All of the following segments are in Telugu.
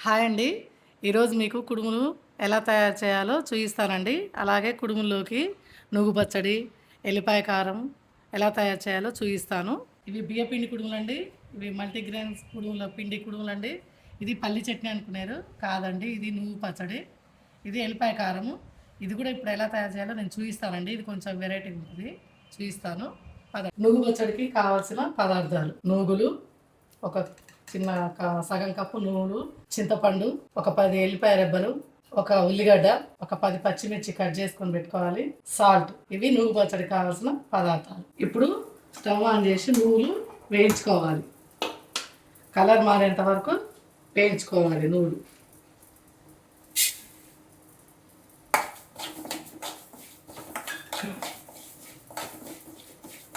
హాయ్ అండి. ఈరోజు మీకు కుడుములు ఎలా తయారు చేయాలో చూపిస్తానండి. అలాగే కుడుముల్లోకి నువ్వు పచ్చడి, ఎల్లిపాయ కారం ఎలా తయారు చేయాలో చూపిస్తాను. ఇవి బియ్యపిండి కుడుములండి. ఇవి మల్టీగ్రెయిన్స్ కుడుముల పిండి కుడుములండి. ఇది పల్లి చట్నీ అనుకున్నారు, కాదండి. ఇది నువ్వు పచ్చడి, ఇది ఎల్లిపాయ కారము. ఇది కూడా ఇప్పుడు ఎలా తయారు చేయాలో నేను చూపిస్తానండి. ఇది కొంచెం వెరైటీ ఉంటుంది, చూపిస్తాను. నువ్వు పచ్చడికి కావాల్సిన పదార్థాలు: నూగులు ఒక చిన్న సగం కప్పు, నువ్వులు, చింతపండు, ఒక 10 ఎల్లిపాయ రెబ్బలు, ఒక ఉల్లిగడ్డ, ఒక 10 పచ్చిమిర్చి కట్ చేసుకొని పెట్టుకోవాలి, సాల్ట్. ఇవి నువ్వు పచ్చడి కావాల్సిన పదార్థాలు. ఇప్పుడు స్టవ్ ఆన్ చేసి నువ్వులు వేయించుకోవాలి. కలర్ మారేంత వరకు వేయించుకోవాలి నువ్వులు.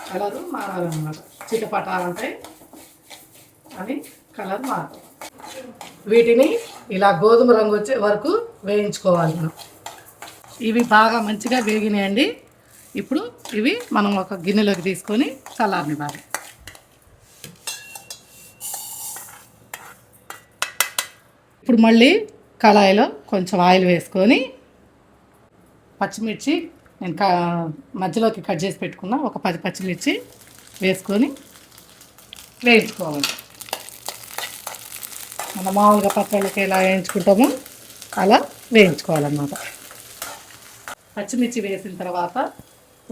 కలరు మారాలన్నమాట, చిటపటాలంటాయి అని కలర్ మారుతుంది. వీటిని ఇలా గోధుమ రంగు వచ్చే వరకు వేయించుకోవాలి మనం. ఇవి బాగా మంచిగా వేగినాయండి. ఇప్పుడు ఇవి మనం ఒక గిన్నెలోకి తీసుకొని చల్లారనివ్వాలి. ఇప్పుడు మళ్ళీ కళాయిలో కొంచెం ఆయిల్ వేసుకొని పచ్చిమిర్చి నేను మధ్యలోకి కట్ చేసి పెట్టుకున్న ఒక 10 పచ్చిమిర్చి వేసుకొని వేయించుకోవాలి. మనం మామూలుగా పచ్చళ్ళకి ఎలా వేయించుకుంటామో అలా వేయించుకోవాలన్నమాట. పచ్చిమిర్చి వేసిన తర్వాత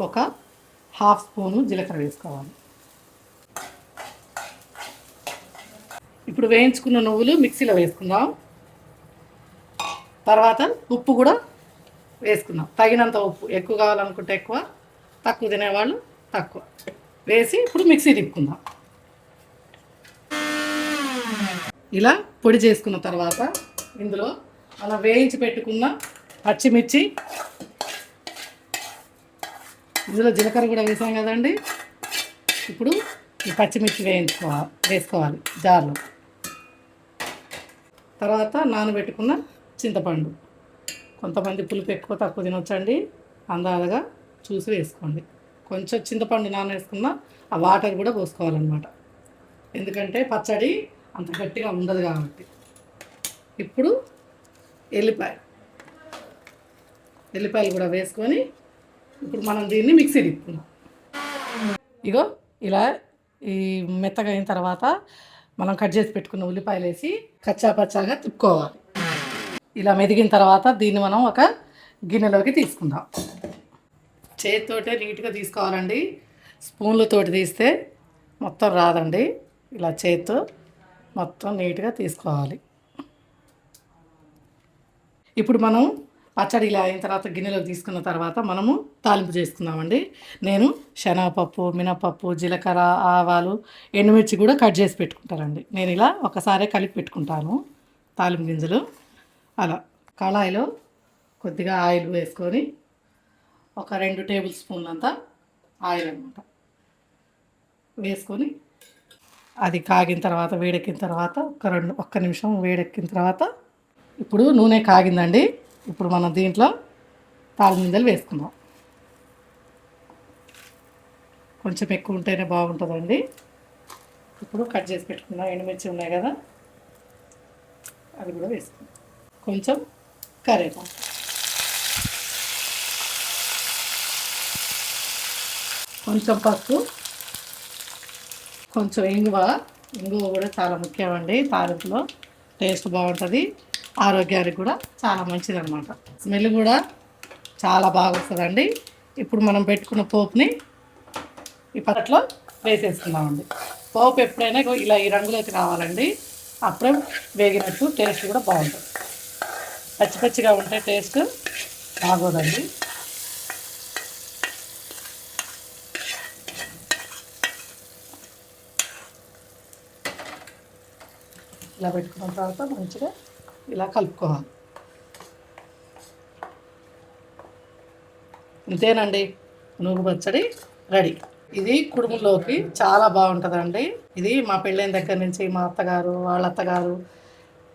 ఒక 1/2 స్పూను జీలకర్ర వేసుకోవాలి. ఇప్పుడు వేయించుకున్న నువ్వులు మిక్సీలో వేసుకుందాం. తర్వాత ఉప్పు కూడా వేసుకుందాం, తగినంత ఉప్పు. ఎక్కువ కావాలనుకుంటే ఎక్కువ, తక్కువ తినేవాళ్ళు తక్కువ వేసి ఇప్పుడు మిక్సీ తిప్పుకుందాం. ఇలా పొడి చేసుకున్న తర్వాత ఇందులో మనం వేయించి పెట్టుకున్న పచ్చిమిర్చి, ఇందులో జీలకర్ర కూడా వేసాం కదండి. ఇప్పుడు ఈ పచ్చిమిర్చి వేసుకోవాలి జార్లో. తర్వాత నానబెట్టుకున్న చింతపండు, కొంతమంది పులుపు ఎక్కువ తక్కువ తినొచ్చండి, అందాజగా చూసి వేసుకోండి. కొంచెం చింతపండు నానేసుకున్న ఆ వాటర్ కూడా పోసుకోవాలన్నమాట, ఎందుకంటే పచ్చడి అంత గట్టిగా ఉండదు కాబట్టి. ఇప్పుడు ఎల్లిపాయలు కూడా వేసుకొని ఇప్పుడు మనం దీన్ని మిక్సీ తిప్పుకుందాం. ఇగో ఇలా ఈ మెత్తగా అయిన తర్వాత మనం కట్ చేసి పెట్టుకున్న ఉల్లిపాయలు వేసి కచ్చా పచ్చాగా తిప్పుకోవాలి. ఇలా మెదిగిన తర్వాత దీన్ని మనం ఒక గిన్నెలోకి తీసుకుందాం. చేతితోటే నీట్గా తీసుకోవాలండి, స్పూన్లతోటి తీస్తే మొత్తం రాదండి. ఇలా చేతితో మొత్తం నీట్గా తీసుకోవాలి. ఇప్పుడు మనం పచ్చడి ఇలా అయిన తర్వాత గిన్నెలోకి తీసుకున్న తర్వాత మనము తాలింపు చేసుకుందామండి. నేను శనగపప్పు, మినపప్పు, జీలకర్ర, ఆవాలు, ఎండుమిర్చి కూడా కట్ చేసి పెట్టుకుంటానండి. నేను ఇలా ఒకసారి కలిపి పెట్టుకుంటాను తాలింపు గింజలు. అలా కళాయిలో కొద్దిగా ఆయిల్ వేసుకొని ఒక 2 టేబుల్ స్పూన్లంత ఆయిల్ అన్నమాట వేసుకొని అది కాగిన తర్వాత, వేడెక్కిన తర్వాత ఒక్క నిమిషం వేడెక్కిన తర్వాత ఇప్పుడు నూనె కాగిందండి. ఇప్పుడు మనం దీంట్లో తాలింపు గింజలు వేసుకుందాం. కొంచెం ఎక్కువ ఉంటేనే బాగుంటుందండి. ఇప్పుడు కట్ చేసి పెట్టుకున్న ఎండుమిర్చి ఉన్నాయి కదా, అది కూడా వేసుకుందాం. కొంచెం కరివేపాకు, కొంచెం పసుపు, కొంచెం ఇంగువ కూడా చాలా ముఖ్యమండి. తాలింపులో టేస్ట్ బాగుంటుంది, ఆరోగ్యానికి కూడా చాలా మంచిది అనమాట. స్మెల్ కూడా చాలా బాగా వస్తుందండి. ఇప్పుడు మనం పెట్టుకున్న పోపుని ఈ పచ్చట్లో వేసేసుకుందామండి. పోపు ఎప్పుడైనా ఇలా ఈ రంగులోకి రావాలండి, అప్పుడే వేగినట్టు. టేస్ట్ కూడా బాగుంటుంది. పచ్చి పచ్చిగా ఉంటే టేస్ట్ బాగోదండి. ఇలా పెట్టుకున్న తర్వాత మంచిగా ఇలా కలుపుకోవాలి. ఇంతేనండి, నువ్వు పచ్చడి రెడీ. ఇది కుడుములోకి చాలా బాగుంటుందండి. ఇది మా పెళ్ళైన దగ్గర నుంచి మా అత్తగారు, వాళ్ళ అత్తగారు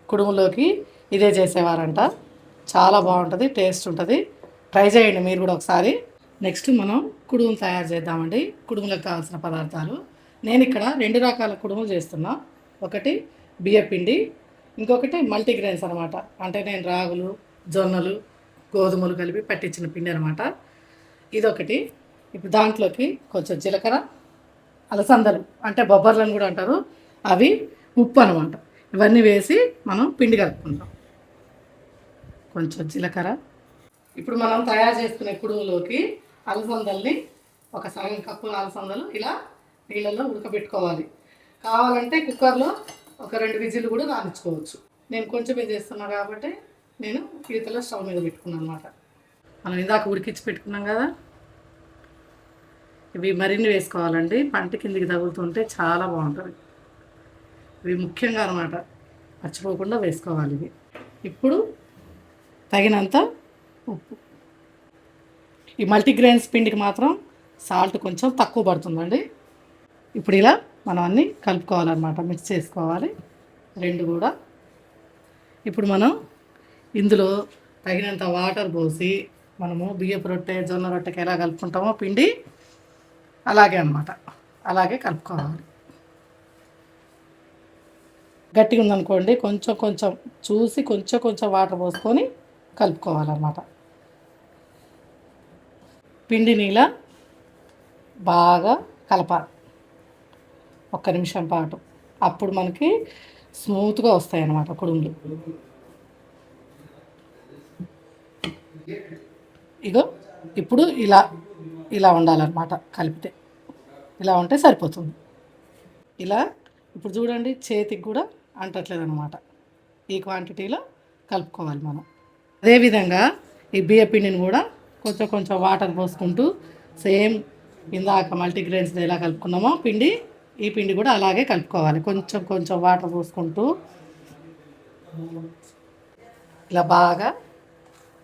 కుడుములోకి ఇదే చేసేవారంట. చాలా బాగుంటుంది, టేస్ట్ ఉంటుంది. ట్రై చేయండి మీరు కూడా ఒకసారి. నెక్స్ట్ మనం కుడుములు తయారు చేద్దామండి. కుడుములకు కావాల్సిన పదార్థాలు: నేను ఇక్కడ 2 రకాల కుడుములు చేస్తున్నా. ఒకటి బియ్యపిండి, ఇంకొకటి మల్టీగ్రెయిన్స్ అనమాట. అంటే నేను రాగులు, జొన్నలు, గోధుమలు కలిపి పట్టించిన పిండి అనమాట. ఇదొకటి. ఇప్పుడు దాంట్లోకి కొంచెం జీలకర్ర, అలసందలు అంటే బొబ్బర్లను కూడా అంటారు, అవి, ఉప్పు అనమాట. ఇవన్నీ వేసి మనం పిండి కలుపుకుంటాం. కొంచెం జీలకర్ర. ఇప్పుడు మనం తయారు చేసుకునే కుడుములోకి అలసందల్ని ఒక సగం కప్పు అలసందలు ఇలా నీళ్ళల్లో ఉడకబెట్టుకోవాలి. కావాలంటే కుక్కర్లో ఒక 2 విజిల్లు కూడా రానిచ్చుకోవచ్చు. నేను కొంచెమే చేస్తున్నా కాబట్టి నేను పీతలో స్టవ్ మీద పెట్టుకున్నాను అనమాట. మనం ఇందాక ఉడికించి పెట్టుకున్నాం కదా, ఇవి మరిన్ని వేసుకోవాలండి. పంట కిందికి తగులుతుంటే చాలా బాగుంటుంది. ఇవి ముఖ్యంగా అనమాట, మర్చిపోకుండా వేసుకోవాలి ఇవి. ఇప్పుడు తగినంత ఉప్పు. ఈ మల్టీగ్రెయిన్స్ పిండికి మాత్రం సాల్ట్ కొంచెం తక్కువ పడుతుందండి. ఇప్పుడు ఇలా మనం అన్నీ కలుపుకోవాలన్నమాట, మిక్స్ చేసుకోవాలి రెండు కూడా. ఇప్పుడు మనం ఇందులో తగినంత వాటర్ పోసి మనము బియ్యపు రొట్టె, జొన్న రొట్టెకి ఎలా కలుపుకుంటామో పిండి అలాగే అన్నమాట, అలాగే కలుపుకోవాలి. గట్టిగా ఉందనుకోండి కొంచెం కొంచెం చూసి కొంచెం కొంచెం వాటర్ పోసుకొని కలుపుకోవాలన్నమాట. పిండిని ఇలా బాగా కలపాలి 1 నిమిషం పాటు. అప్పుడు మనకి స్మూత్గా వస్తాయి అన్నమాట కుడుములు. ఇగో ఇప్పుడు ఇలా ఇలా ఉండాలన్నమాట, కలిపితే ఇలా ఉంటే సరిపోతుంది. ఇలా ఇప్పుడు చూడండి, చేతికి కూడా అంటట్లేదు అనమాట. ఈ క్వాంటిటీలో కలుపుకోవాలి మనం. అదేవిధంగా ఈ బియ్య పిండిని కూడా కొంచెం కొంచెం వాటర్ పోసుకుంటూ సేమ్ ఇందాక మల్టీగ్రెయిన్స్ ఎలా కలుపుకున్నామో పిండి, ఈ పిండి కూడా అలాగే కలుపుకోవాలి. కొంచెం కొంచెం వాటర్ పోసుకుంటూ ఇలా బాగా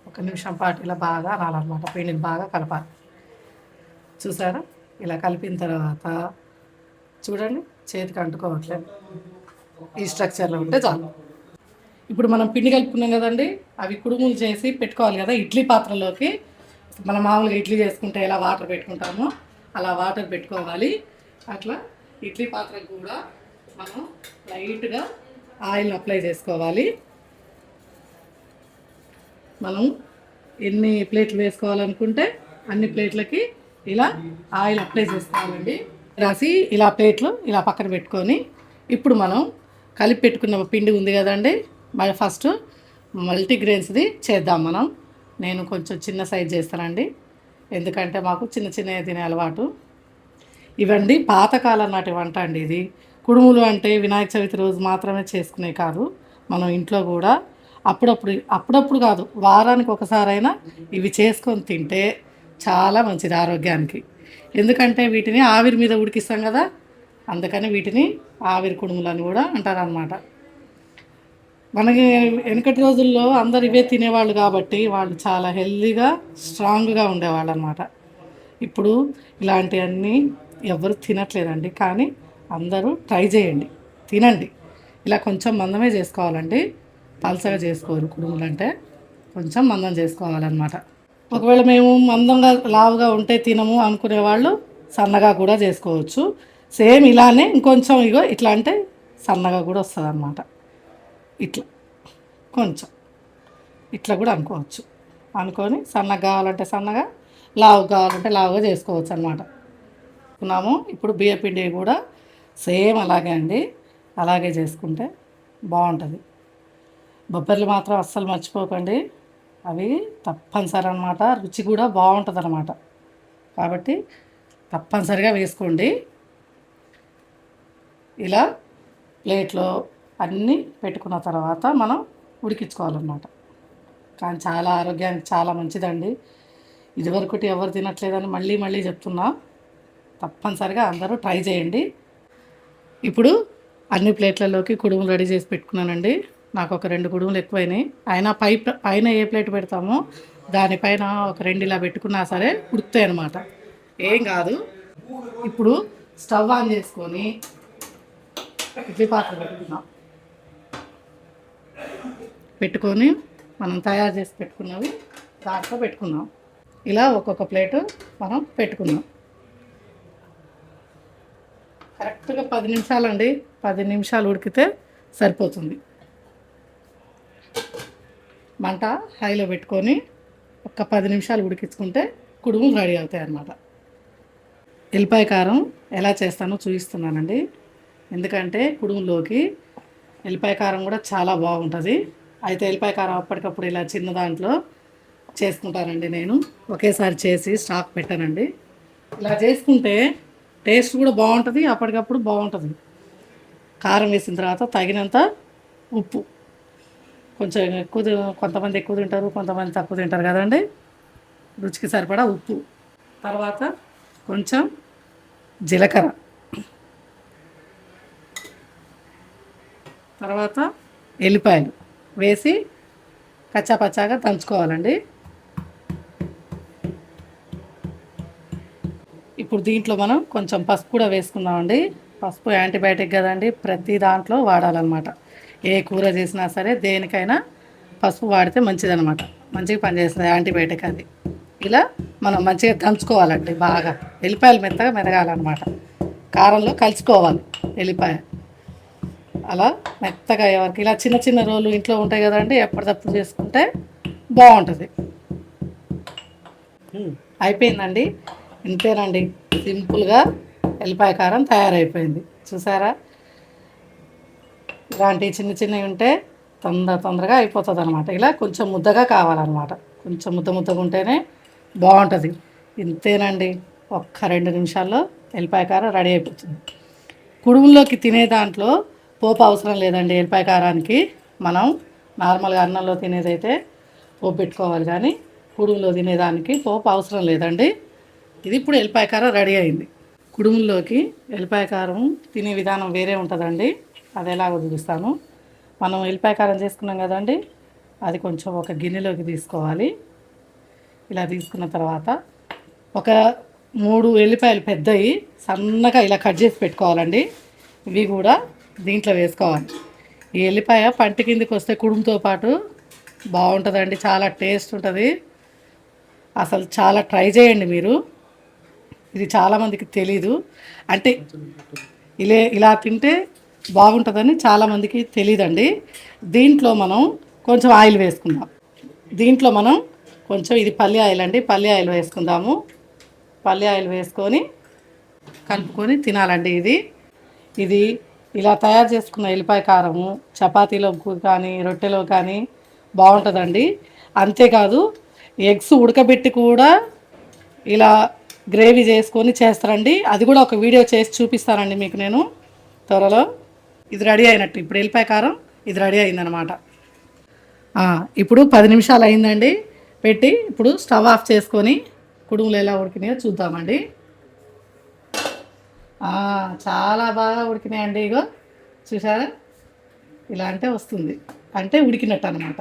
1 నిమిషం పాటు ఇలా బాగా రాలన్నమాట. పిండిని బాగా కలపాలి. చూసారా, ఇలా కలిపిన తర్వాత చూడండి చేతికి అంటుకోవట్లేదు, ఈ స్ట్రక్చర్లో ఉంటే చాలు. ఇప్పుడు మనం పిండి కలుపుకున్నాం కదండి, అవి కుడుములు చేసి పెట్టుకోవాలి కదా. ఇడ్లీ పాత్రలోకి మనం మామూలుగా ఇడ్లీ చేసుకుంటే ఎలా వాటర్ పెట్టుకుంటామో అలా వాటర్ పెట్టుకోవాలి. అట్లా ఇడ్లీ పాత్రకు కూడా మనం లైట్గా ఆయిల్ అప్లై చేసుకోవాలి. మనం ఎన్ని ప్లేట్లు వేసుకోవాలనుకుంటే అన్ని ప్లేట్లకి ఇలా ఆయిల్ అప్లై చేసుకోవాలండి. రాసి ఇలా ప్లేట్లు ఇలా పక్కన పెట్టుకొని ఇప్పుడు మనం కలిపి పెట్టుకున్న పిండి ఉంది కదండి, మరి ఫస్ట్ మల్టీగ్రెయిన్స్ది చేద్దాం మనం. నేను కొంచెం చిన్న సైజ్ చేస్తానండి, ఎందుకంటే మాకు చిన్న చిన్నవి తినే అలవాటు. ఇవండి పాతకాలం నాటి వంట అండి ఇది. కుడుములు అంటే వినాయక చవితి రోజు మాత్రమే చేసుకునే కాదు, మనం ఇంట్లో కూడా అప్పుడప్పుడు కాదు, వారానికి ఒకసారైనా ఇవి చేసుకొని తింటే చాలా మంచిది ఆరోగ్యానికి. ఎందుకంటే వీటిని ఆవిరి మీద ఉడికిస్తాం కదా, అందుకని వీటిని ఆవిరి కుడుములు అని కూడా అంటారనమాట. మనకి వెనకటి రోజుల్లో అందరు ఇవే తినేవాళ్ళు కాబట్టి వాళ్ళు చాలా హెల్తీగా స్ట్రాంగ్గా ఉండేవాళ్ళు అనమాట. ఇప్పుడు ఇలాంటివన్నీ ఎవరు తినట్లేదండి, కానీ అందరూ ట్రై చేయండి, తినండి. ఇలా కొంచెం మందమే చేసుకోవాలండి, పలసగా చేసుకోరు. కుడుములు అంటే కొంచెం మందం చేసుకోవాలన్నమాట. ఒకవేళ మేము మందంగా లావుగా ఉంటే తినము అనుకునే వాళ్ళు సన్నగా కూడా చేసుకోవచ్చు. సేమ్ ఇలానే ఇంకొంచెం ఇగో ఇట్లా అంటే సన్నగా కూడా వస్తుంది అన్నమాట. ఇట్లా కొంచెం ఇట్లా కూడా అనుకోవచ్చు. అనుకొని సన్నగా కావాలంటే సన్నగా, లావు కావాలంటే లావుగా చేసుకోవచ్చు అనమాట. అనుకున్నాము. ఇప్పుడు బియ్యపిండి కూడా సేమ్ అలాగే అండి, అలాగే చేసుకుంటే బాగుంటుంది. బొబ్బర్లు మాత్రం అస్సలు మర్చిపోకండి, అవి తప్పనిసరి అనమాట. రుచి కూడా బాగుంటుంది అనమాట, కాబట్టి తప్పనిసరిగా వేసుకోండి. ఇలా ప్లేట్లో అన్నీ పెట్టుకున్న తర్వాత మనం ఉడికించుకోవాలన్నమాట. కానీ చాలా ఆరోగ్యానికి చాలా మంచిదండి. ఇదివరకటి ఎవరు తినట్లేదని మళ్ళీ మళ్ళీ చెప్తున్నా, తప్పనిసరిగా అందరూ ట్రై చేయండి. ఇప్పుడు అన్ని ప్లేట్లలోకి కుడుములు రెడీ చేసి పెట్టుకున్నానండి. నాకు ఒక 2 కుడుములు ఎక్కువైనాయి. అయినా పైన ఏ ప్లేట్ పెడతామో దానిపైన ఒక 2 ఇలా పెట్టుకున్నా సరే ఉడుకుతాయి అనమాట, ఏం కాదు. ఇప్పుడు స్టవ్ ఆన్ చేసుకొని ఇడ్లీ పాత్ర పెట్టుకొని మనం తయారు చేసి పెట్టుకున్నవి దాంట్లో పెట్టుకుందాం. ఇలా ఒక్కొక్క ప్లేటు మనం పెట్టుకుందాం. కరెక్ట్గా 10 నిమిషాలండి, 10 నిమిషాలు ఉడికితే సరిపోతుంది. మంట హైలో పెట్టుకొని ఒక 10 నిమిషాలు ఉడికించుకుంటే కుడుములు రెడీ అవుతాయి అన్నమాట. ఎల్లిపాయ కారం ఎలా చేస్తానో చూపిస్తున్నానండి. ఎందుకంటే కుడుములోకి ఎల్లిపాయ కారం కూడా చాలా బాగుంటుంది. అయితే ఎల్లిపాయ కారం అప్పటికప్పుడు ఇలా చిన్న దాంట్లో చేసుకుంటానండి. నేను ఒకేసారి చేసి స్టాక్ పెట్టానండి. ఇలా చేసుకుంటే టేస్ట్ కూడా బాగుంటుంది, అప్పటికప్పుడు బాగుంటుంది. కారం వేసిన తర్వాత తగినంత ఉప్పు, కొంచెం ఎక్కువ, కొంతమంది ఎక్కువ తింటారు, కొంతమంది తక్కువ తింటారు కదండి. రుచికి సరిపడా ఉప్పు, తర్వాత కొంచెం జీలకర్ర, తర్వాత ఎల్లిపాయలు వేసి కచ్చాపచ్చాగా దంచుకోవాలండి. ఇప్పుడు దీంట్లో మనం కొంచెం పసుపు కూడా వేసుకుందామండి. పసుపు యాంటీబయాటిక్ కదండి, ప్రతి దాంట్లో వాడాలన్నమాట. ఏ కూర చేసినా సరే దేనికైనా పసుపు వాడితే మంచిదన్నమాట, మంచిగా పనిచేస్తుంది, యాంటీబయాటిక్ అది. ఇలా మనం మంచిగా దంచుకోవాలండి, బాగా ఎల్లిపాయలు మెత్తగా మెదగాలన్నమాట, కారంలో కలిసిపోవాలి ఎల్లిపాయ. అలా మెత్తగా ఎవరికి ఇలా చిన్న చిన్న రోలు ఇంట్లో ఉంటాయి కదండి, ఎప్పటికప్పుడు చేసుకుంటే బాగుంటుంది. అయిపోయిందండి, ఇంతేనండి, సింపుల్గా ఎల్లిపాయ కారం తయారైపోయింది. చూసారా, ఇలాంటి చిన్న చిన్నవి ఉంటే తొందరగా అయిపోతుంది అనమాట. ఇలా కొంచెం ముద్దగా కావాలన్నమాట, కొంచెం ముద్దగా ఉంటేనే బాగుంటుంది. ఇంతేనండి, ఒక్క 2 నిమిషాల్లో ఎల్లిపాయ కారం రెడీ అయిపోతుంది. కుడుముల్లోకి తినే దాంట్లో పోపు అవసరం లేదండి. ఎల్లిపాయ కారానికి మనం నార్మల్గా అన్నంలో తినేదైతే పోపు పెట్టుకోవాలి, కానీ కుడుములో తినేదానికి పోపు అవసరం లేదండి. ఇది ఇప్పుడు ఎల్లిపాయ కారం రెడీ అయింది. కుడుముల్లోకి ఎల్లిపాయ కారం తినే విధానం వేరే ఉంటుందండి, అది ఎలాగో చూపిస్తాను. మనం ఎల్లిపాయ కారం చేసుకున్నాం కదండి, అది కొంచెం ఒక గిన్నెలోకి తీసుకోవాలి. ఇలా తీసుకున్న తర్వాత ఒక 3 ఎల్లిపాయలు పెద్దవి సన్నగా ఇలా కట్ చేసి పెట్టుకోవాలండి. ఇవి కూడా దీంట్లో వేసుకోవాలి. ఈ ఎల్లిపాయ పంట కిందకి వస్తే కుడుముతో పాటు బాగుంటుందండి, చాలా టేస్ట్ ఉంటుంది. అసలు చాలా ట్రై చేయండి మీరు, ఇది చాలామందికి తెలీదు. అంటే ఇలా తింటే బాగుంటుందని చాలామందికి తెలియదండి. దీంట్లో మనం కొంచెం ఆయిల్ వేసుకుందాం. దీంట్లో మనం కొంచెం, ఇది పల్లి ఆయిల్ అండి, పల్లి ఆయిల్ వేసుకుందాము. పల్లి ఆయిల్ వేసుకొని కలుపుకొని తినాలండి. ఇది ఇలా తయారు చేసుకున్న ఎల్లిపాయ కారము చపాతీలో కానీ రొట్టెలో కానీ బాగుంటుందండి. అంతేకాదు ఎగ్స్ ఉడకబెట్టి కూడా ఇలా గ్రేవీ చేసుకొని చేస్తారండి. అది కూడా ఒక వీడియో చేసి చూపిస్తానండి మీకు నేను త్వరలో. ఇది రెడీ అయినట్టు, ఇప్పుడు ఎల్లిపాయ కారం ఇది రెడీ అయిందనమాట. ఇప్పుడు 10 నిమిషాలు అయిందండి పెట్టి. ఇప్పుడు స్టవ్ ఆఫ్ చేసుకొని కుడుములు ఎలా ఉడికినాయో చూద్దామండి. చాలా బాగా ఉడికినాయండి. ఇగో చూసారా, ఇలా అంటే వస్తుంది, అంటే ఉడికినట్టు అనమాట.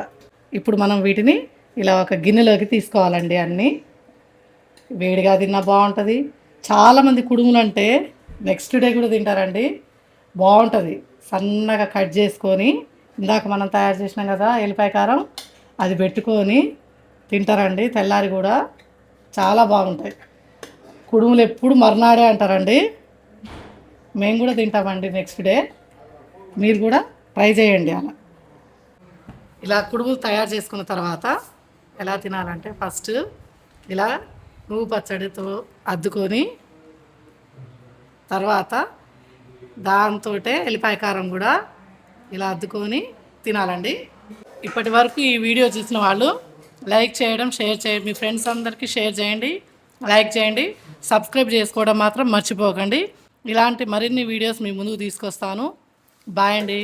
ఇప్పుడు మనం వీటిని ఇలా ఒక గిన్నెలోకి తీసుకోవాలండి. అన్నీ వేడిగా తిన్నా బాగుంటుంది. చాలామంది కుడుములు అంటే నెక్స్ట్ డే కూడా తింటారండి, బాగుంటుంది. సన్నగా కట్ చేసుకొని ఇందాక మనం తయారు చేసినాం కదా ఎల్లిపాయ కారం, అది పెట్టుకొని తింటారండి. తెల్లారి కూడా చాలా బాగుంటాయి. కుడుములు ఎప్పుడు మర్నాడే అంటారండి, మేము కూడా తింటామండి నెక్స్ట్ డే. మీరు కూడా ట్రై చేయండి. అలా ఇలా కుడుములు తయారు చేసుకున్న తర్వాత ఎలా తినాలంటే, ఫస్ట్ ఇలా నువ్వు పచ్చడితో అద్దుకొని, తర్వాత దాంతో ఎల్లిపాయ కారం కూడా ఇలా అద్దుకొని తినాలండి. ఇప్పటి వరకు ఈ వీడియో చూసిన వాళ్ళు లైక్ చేయడం, షేర్ చేయండి, మీ ఫ్రెండ్స్ అందరికీ షేర్ చేయండి, లైక్ చేయండి, సబ్స్క్రైబ్ చేసుకోవడం మాత్రం మర్చిపోకండి. ఇలాంటి మరిన్ని వీడియోస్ మీ ముందుకు తీసుకొస్తాను. బాయ్ అండి.